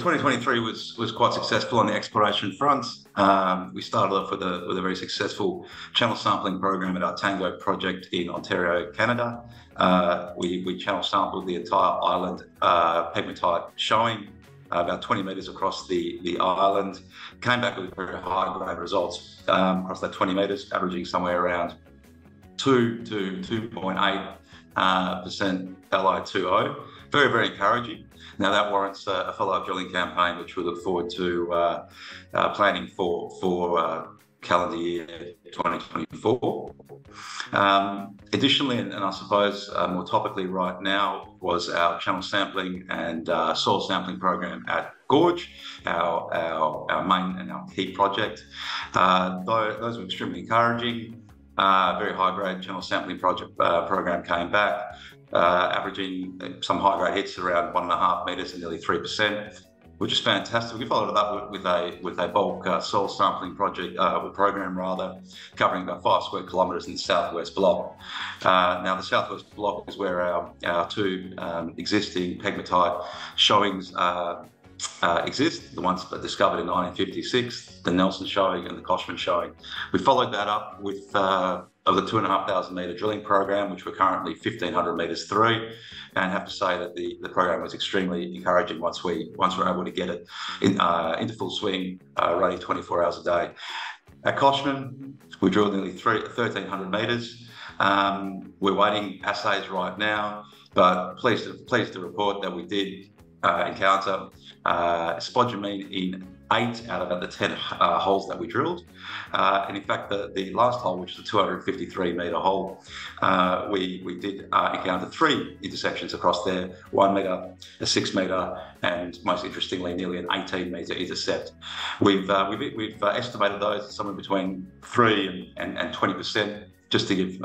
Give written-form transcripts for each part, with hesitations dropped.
2023 was quite successful on the exploration front. We started off with a very successful channel sampling program at our Tango project in Ontario, Canada. We channel sampled the entire island pegmatite showing about 20 metres across the island. Came back with very high grade results across that 20 metres, averaging somewhere around 2 to 2.8% Li2O. Very, very encouraging. Now that warrants a follow-up drilling campaign, which we look forward to planning for calendar year 2024. Additionally, and I suppose more topically right now, was our channel sampling and soil sampling program at Gorge, our main and our key project. Those were extremely encouraging. Very high-grade channel sampling program came back, averaging some high-grade hits around 1.5 metres and nearly 3%, which is fantastic. We followed it up with a bulk soil sampling program covering about 5 square kilometres in the southwest block. Now, the southwest block is where our two existing pegmatite showings exist, the ones that discovered in 1956, the Nelson showing and the Koshman showing. We followed that up with of the 2,500 metre drilling program, which we're currently 1,500 metres through, and have to say that the program was extremely encouraging once we're able to get it into full swing, running 24 hours a day. At Koshman, we drilled nearly 1,300 metres. We're waiting assays right now, but pleased to report that we did encounter spodumene in 8 out of the 10 holes that we drilled. And in fact, the last hole, which is a 253 metre hole, we did encounter 3 intersections across there, 1 metre, a 6 metre, and most interestingly, nearly an 18 metre intercept. We've estimated those somewhere between 3 and 20%, just to give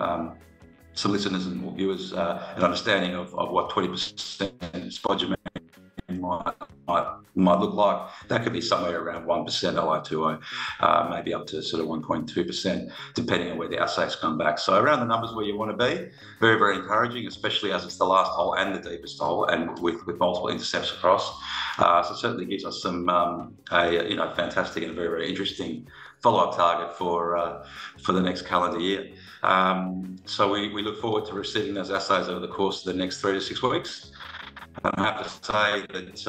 some listeners and viewers an understanding of what 20% spodumene might look like. That could be somewhere around 1% Li2O, maybe up to sort of 1.2%, depending on where the assays come back. So around the numbers where you want to be, very, very encouraging, especially as it's the last hole and the deepest hole, and with multiple intercepts across. So it certainly gives us some fantastic and very, very interesting follow-up target for the next calendar year. So we look forward to receiving those assays over the course of the next 3 to 6 weeks. I have to say that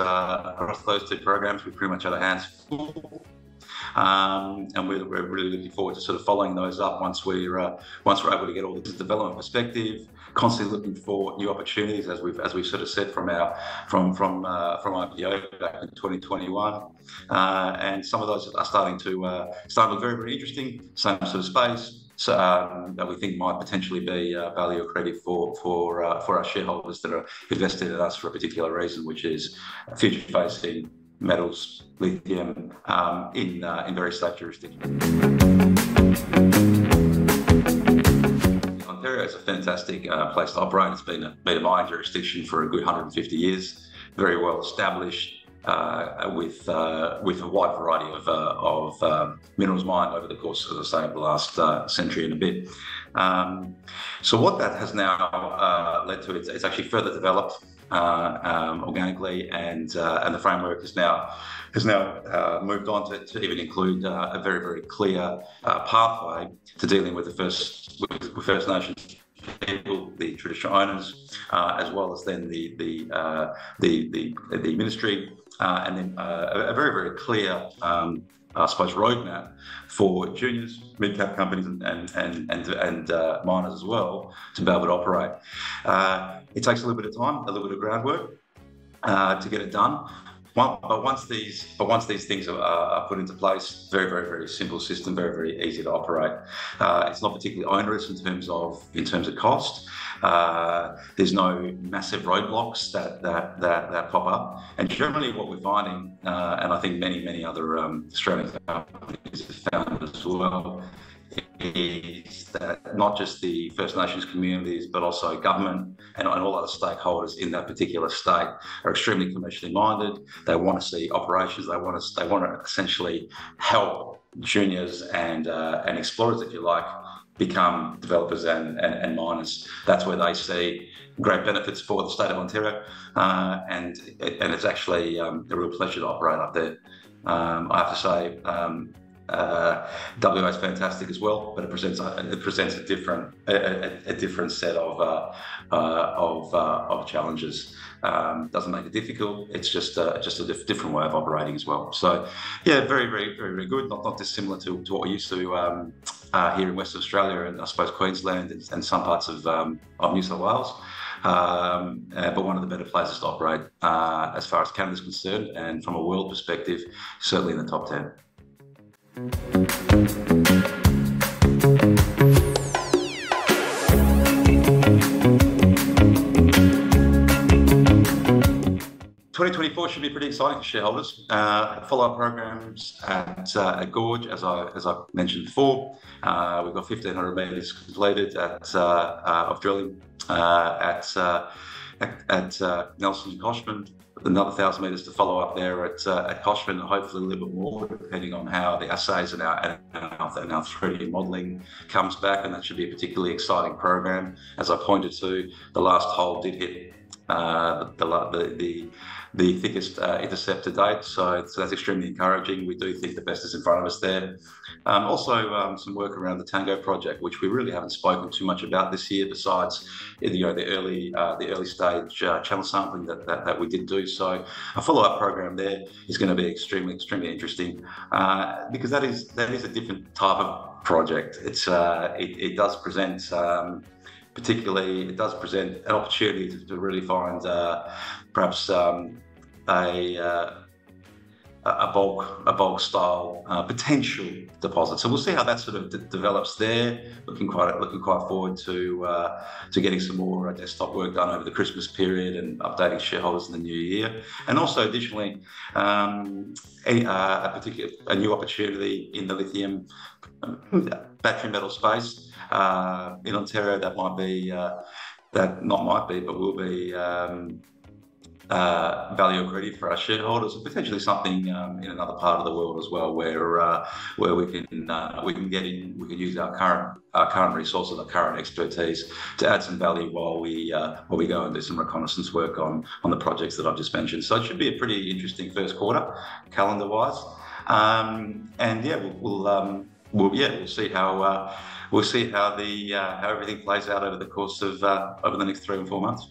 across those 2 programs, we pretty much had our hands full, and we're really looking forward to sort of following those up once we're able to get all this development perspective. Constantly looking for new opportunities, as we've sort of said from IPO back in 2021, and some of those are starting to look very, very interesting. Same sort of space. So, that we think might potentially be value accretive for our shareholders that are invested in us for a particular reason, which is future-facing metals, lithium, in very safe jurisdictions. Ontario is a fantastic place to operate. It's been a mining jurisdiction for a good 150 years, very well established. With a wide variety of minerals mined over the course, as I say, of the last century and a bit. So what that has now led to, it's actually further developed organically, and the framework has now moved on to even include a very, very clear pathway to dealing with with First Nations people, the traditional owners, as well as then the ministry, and then a very, very clear, I suppose, roadmap for juniors, mid-cap companies, and miners as well to be able to operate. It takes a little bit of time, a little bit of groundwork to get it done. But once these things are put into place, very, very, very simple system, very, very easy to operate. It's not particularly onerous in terms of cost. There's no massive roadblocks that pop up. And generally, what we're finding, and I think many other Australian companies have found as well, is that not just the First Nations communities, but also government and all other stakeholders in that particular state are extremely commercially minded. They want to see operations. They want to essentially help juniors and explorers, if you like, become developers and miners. That's where they see great benefits for the state of Ontario, and it's actually a real pleasure to operate up there. I have to say, WA is fantastic as well, but it presents a different set of challenges. Doesn't make it difficult. It's just a different way of operating as well. So, yeah, very, very, very, very good. Not dissimilar to what we're used to here in Western Australia and I suppose Queensland and some parts of New South Wales. But one of the better places to operate as far as Canada's concerned, and from a world perspective, certainly in the top 10. 2024 should be pretty exciting for shareholders. Follow-up programs at Gorge, as I mentioned before. We've got 1,500 metres completed of drilling at Nelson and Coshman. Another 1,000 metres to follow up there at Coshman, and hopefully a little bit more, depending on how the assays and our 3D modelling comes back, and that should be a particularly exciting program. As I pointed to, the last hole did hit the thickest intercept to date, so that's extremely encouraging. We do think the best is in front of us there. Also, some work around the Tango project, which we really haven't spoken too much about this year, besides the early stage channel sampling that we did do. So a follow-up program there is going to be extremely interesting, because that is a different type of project. It does present. Particularly, it does present an opportunity to really find perhaps a bulk style potential deposit. So we'll see how that sort of develops there. Looking quite forward to getting some more desktop work done over the Christmas period and updating shareholders in the new year. And also, additionally, a new opportunity in the lithium battery metal space in Ontario that will be value accretive for our shareholders, and potentially something in another part of the world as well, where we can get in, we can use our current resources, our current expertise to add some value while we go and do some reconnaissance work on the projects that I've just mentioned. So it should be a pretty interesting first quarter, calendar wise, and yeah, we'll see how everything plays out over the course of over the next 3 or 4 months.